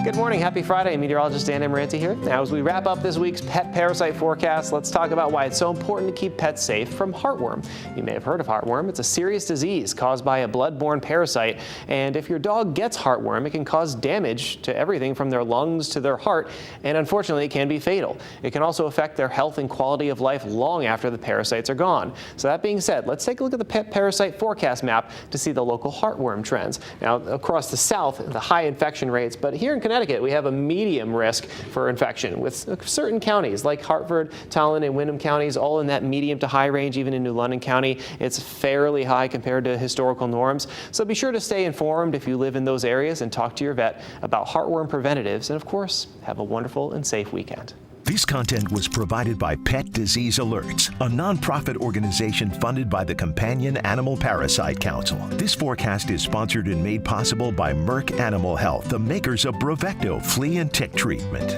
Good morning. Happy Friday. Meteorologist Dan Amaranti here. Now, as we wrap up this week's pet parasite forecast, let's talk about why it's so important to keep pets safe from heartworm. You may have heard of heartworm. It's a serious disease caused by a blood-borne parasite. And if your dog gets heartworm, it can cause damage to everything from their lungs to their heart. And unfortunately, it can be fatal. It can also affect their health and quality of life long after the parasites are gone. So that being said, let's take a look at the pet parasite forecast map to see the local heartworm trends. Now, across the south, the high infection rates, but here in Connecticut, we have a medium risk for infection with certain counties like Hartford, Tolland, and Windham counties, all in that medium to high range. Even in New London County, it's fairly high compared to historical norms. So be sure to stay informed if you live in those areas and talk to your vet about heartworm preventatives. And of course, have a wonderful and safe weekend. This content was provided by Pet Disease Alerts, a nonprofit organization funded by the Companion Animal Parasite Council. This forecast is sponsored and made possible by Merck Animal Health, the makers of Bravecto flea and tick treatment.